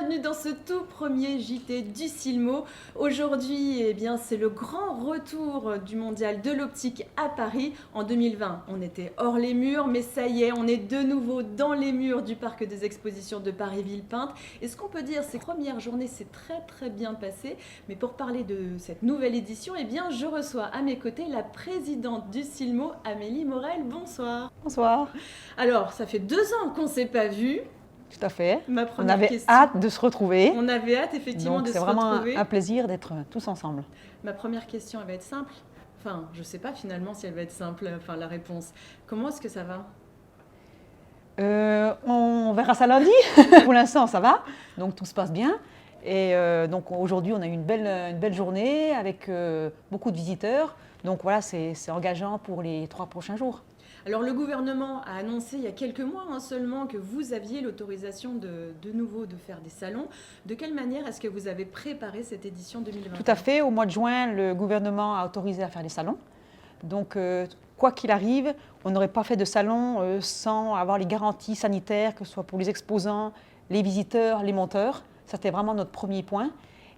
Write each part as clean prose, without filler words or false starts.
bienvenue dans ce tout premier JT du Silmo. Aujourd'hui, c'est le grand retour du mondial de l'optique à Paris. En 2020, on était hors les murs, mais ça y est, on est de nouveau dans les murs du parc des expositions de Paris-Villepinte. Et ce qu'on peut dire, ces premières journées s'est très bien passé. Mais pour parler de cette nouvelle édition, je reçois à mes côtés la présidente du Silmo, Amélie Morel. Bonsoir. Bonsoir. Alors, ça fait 2 ans qu'on ne s'est pas vus. Tout à fait. On avait hâte de se retrouver. On avait hâte effectivement de se retrouver. Donc c'est vraiment un plaisir d'être tous ensemble. Ma première question, elle va être simple. Enfin, je ne sais pas finalement si elle va être simple, la réponse. Comment est-ce que ça va ? On verra ça lundi. Pour l'instant, ça va. Donc tout se passe bien. Et donc aujourd'hui, on a eu une belle journée avec beaucoup de visiteurs. Donc voilà, c'est engageant pour les 3 prochains jours. Alors le gouvernement a annoncé il y a quelques mois seulement que vous aviez l'autorisation de nouveau de faire des salons. De quelle manière est-ce que vous avez préparé cette édition 2021 ? Tout à fait. Au mois de juin, le gouvernement a autorisé à faire des salons. Donc quoi qu'il arrive, on n'aurait pas fait de salon sans avoir les garanties sanitaires, que ce soit pour les exposants, les visiteurs, les monteurs. Ça, c'était vraiment notre premier point.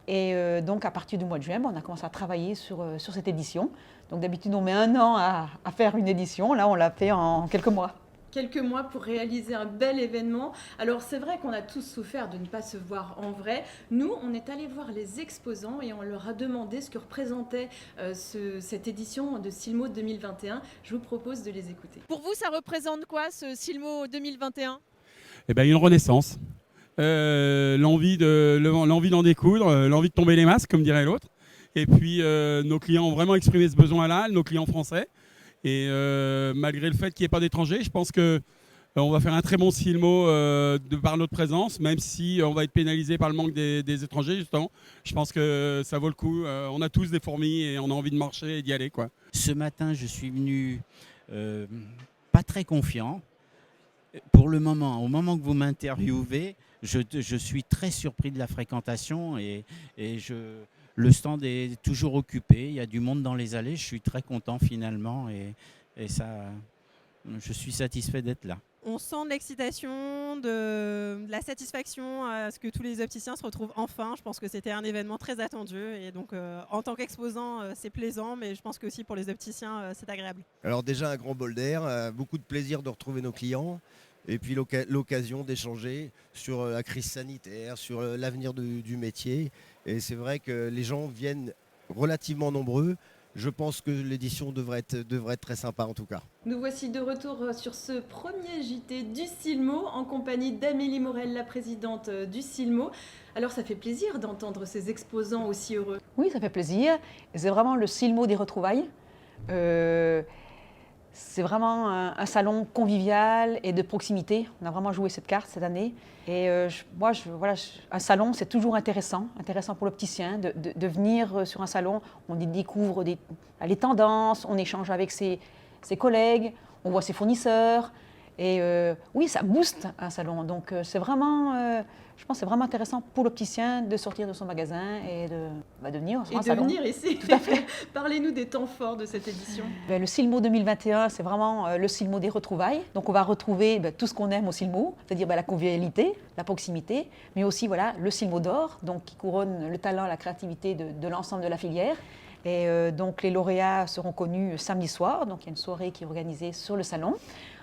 Et donc, à partir du mois de juin, on a commencé à travailler sur cette édition. Donc, d'habitude, on met 1 an à faire une édition. Là, on l'a fait en quelques mois. Quelques mois pour réaliser un bel événement. Alors, c'est vrai qu'on a tous souffert de ne pas se voir en vrai. Nous, on est allé voir les exposants et on leur a demandé ce que représentait cette édition de Silmo 2021. Je vous propose de les écouter. Pour vous, ça représente quoi, ce Silmo 2021 ? Une renaissance. L'envie d'en découdre, l'envie de tomber les masques, comme dirait l'autre. Et puis, nos clients ont vraiment exprimé ce besoin-là, nos clients français. Et malgré le fait qu'il n'y ait pas d'étrangers, je pense qu'on va faire un très bon Silmo par notre présence, même si on va être pénalisé par le manque des étrangers, justement. Je pense que ça vaut le coup. On a tous des fourmis et on a envie de marcher et d'y aller, quoi. Ce matin, je suis venu pas très confiant. Pour le moment, au moment que vous m'interviewez, je suis très surpris de la fréquentation et le stand est toujours occupé. Il y a du monde dans les allées. Je suis très content finalement et ça, je suis satisfait d'être là. On sent de l'excitation, de la satisfaction à ce que tous les opticiens se retrouvent enfin. Je pense que c'était un événement très attendu et donc en tant qu'exposant, c'est plaisant, mais je pense qu'aussi pour les opticiens, c'est agréable. Alors déjà un grand bol d'air, beaucoup de plaisir de retrouver nos clients et puis l'occasion d'échanger sur la crise sanitaire, sur l'avenir du métier. Et c'est vrai que les gens viennent relativement nombreux. Je pense que l'édition devrait être très sympa en tout cas. Nous voici de retour sur ce premier JT du Silmo en compagnie d'Amélie Morel, la présidente du Silmo. Alors ça fait plaisir d'entendre ces exposants aussi heureux. Oui, ça fait plaisir. C'est vraiment le Silmo des retrouvailles. C'est vraiment un salon convivial et de proximité. On a vraiment joué cette carte cette année. Et un salon, c'est toujours intéressant pour l'opticien de venir sur un salon. On y découvre les tendances, on échange avec ses collègues, on voit ses fournisseurs. Et oui, ça booste un salon. Donc c'est vraiment, je pense que c'est vraiment intéressant pour l'opticien de sortir de son magasin et de venir sur un salon. Et de venir ici. Tout à fait. Parlez-nous des temps forts de cette édition. Le Silmo 2021, c'est vraiment le Silmo des retrouvailles. Donc on va retrouver tout ce qu'on aime au Silmo, c'est-à-dire la convivialité, la proximité, mais aussi le Silmo d'or, donc qui couronne le talent, la créativité de l'ensemble de la filière. Et donc les lauréats seront connus samedi soir, donc il y a une soirée qui est organisée sur le salon.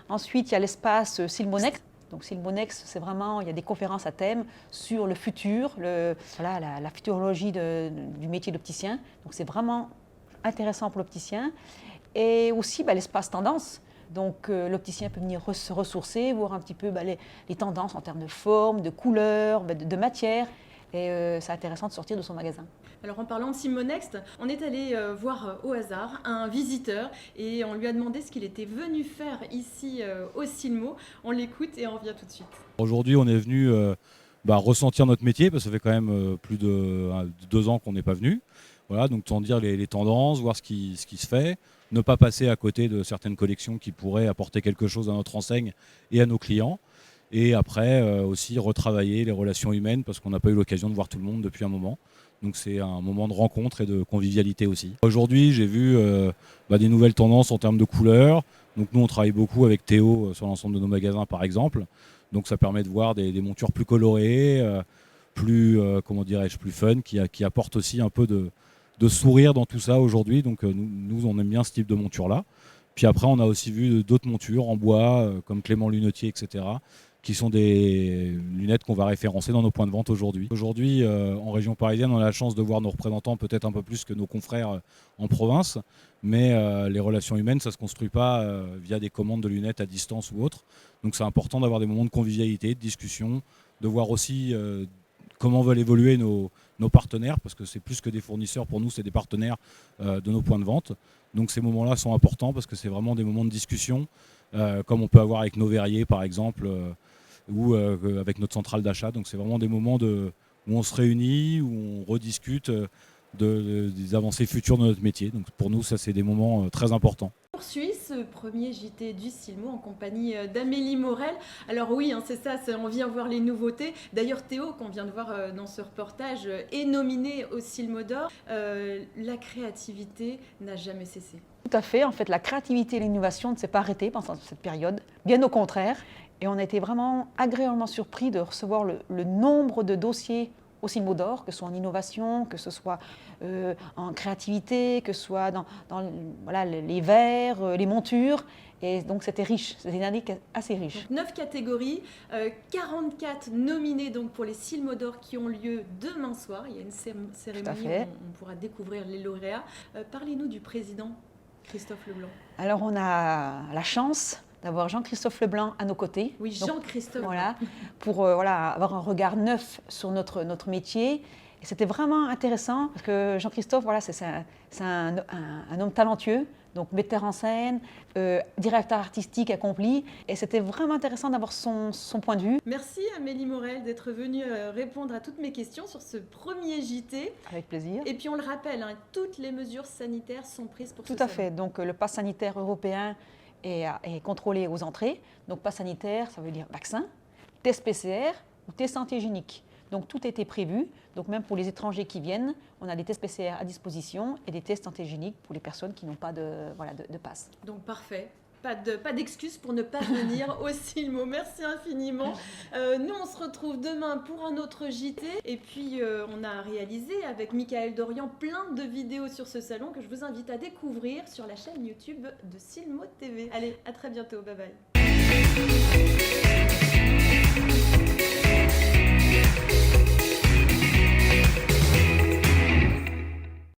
Ensuite, il y a l'espace Silmonex. Donc Silmonex, c'est vraiment, il y a des conférences à thème sur le futur, la futurologie du métier d'opticien. Donc c'est vraiment intéressant pour l'opticien. Et aussi l'espace tendance. Donc l'opticien peut venir se ressourcer, voir un petit peu les tendances en termes de forme, de couleur, de matière. Et c'est intéressant de sortir de son magasin. Alors en parlant de Silmonext, on est allé voir au hasard un visiteur et on lui a demandé ce qu'il était venu faire ici au Silmo. On l'écoute et on revient tout de suite. Aujourd'hui, on est venu ressentir notre métier parce que ça fait quand même plus de 2 ans qu'on n'est pas venu. Voilà, donc sentir les tendances, voir ce qui se fait, ne pas passer à côté de certaines collections qui pourraient apporter quelque chose à notre enseigne et à nos clients. Et après aussi retravailler les relations humaines parce qu'on n'a pas eu l'occasion de voir tout le monde depuis un moment. Donc c'est un moment de rencontre et de convivialité aussi. Aujourd'hui, j'ai vu des nouvelles tendances en termes de couleurs. Donc nous, on travaille beaucoup avec Théo sur l'ensemble de nos magasins, par exemple. Donc ça permet de voir des montures plus colorées, plus, comment dirais-je, plus fun, qui apporte aussi un peu de sourire dans tout ça aujourd'hui. Donc nous, on aime bien ce type de monture-là. Puis après, on a aussi vu d'autres montures en bois, comme Clément Lunetier, etc., qui sont des lunettes qu'on va référencer dans nos points de vente aujourd'hui. Aujourd'hui, en région parisienne, on a la chance de voir nos représentants peut-être un peu plus que nos confrères en province, mais les relations humaines, ça ne se construit pas via des commandes de lunettes à distance ou autre. Donc c'est important d'avoir des moments de convivialité, de discussion, de voir aussi comment veulent évoluer nos partenaires, parce que c'est plus que des fournisseurs, pour nous c'est des partenaires de nos points de vente. Donc ces moments-là sont importants parce que c'est vraiment des moments de discussion, comme on peut avoir avec nos verriers par exemple, ou avec notre centrale d'achat. Donc c'est vraiment des moments où on se réunit, où on rediscute des avancées futures de notre métier. Donc pour nous, ça c'est des moments très importants. On poursuit ce premier JT du Silmo en compagnie d'Amélie Morel. Alors oui, hein, c'est ça, on vient voir les nouveautés. D'ailleurs Théo, qu'on vient de voir dans ce reportage, est nominé au Silmo d'Or. La créativité n'a jamais cessé. Tout à fait. En fait, la créativité et l'innovation ne s'est pas arrêtée pendant cette période, bien au contraire. Et on a été vraiment agréablement surpris de recevoir le nombre de dossiers au Silmo d'Or, que ce soit en innovation, que ce soit en créativité, que ce soit dans voilà, les verres, les montures. Et donc c'était riche, c'était une année assez riche. Donc, 9 catégories, 44 nominés donc, pour les Silmo d'Or qui ont lieu demain soir. Il y a une cérémonie où on pourra découvrir les lauréats. Parlez-nous du président Christophe Leblanc. Alors on a la chance d'avoir Jean-Christophe Leblanc à nos côtés. Oui, Jean-Christophe. Voilà, pour avoir un regard neuf sur notre métier. Et c'était vraiment intéressant parce que Jean-Christophe, voilà, c'est un homme talentueux, donc metteur en scène, directeur artistique accompli. Et c'était vraiment intéressant d'avoir son point de vue. Merci Amélie Morel d'être venue répondre à toutes mes questions sur ce premier JT. Avec plaisir. Et puis on le rappelle, hein, toutes les mesures sanitaires sont prises pour Tout à fait. Donc le pass sanitaire européen est contrôlé aux entrées. Donc pass sanitaire, ça veut dire vaccin, test PCR ou test antigénique. Donc tout a été prévu. Donc même pour les étrangers qui viennent, on a des tests PCR à disposition et des tests antigéniques pour les personnes qui n'ont pas de pass. Donc parfait. Pas d'excuses pour ne pas venir au Silmo. Merci infiniment. Nous, on se retrouve demain pour un autre JT. Et puis, on a réalisé avec Michael Dorian plein de vidéos sur ce salon que je vous invite à découvrir sur la chaîne YouTube de Silmo TV. Allez, à très bientôt. Bye bye.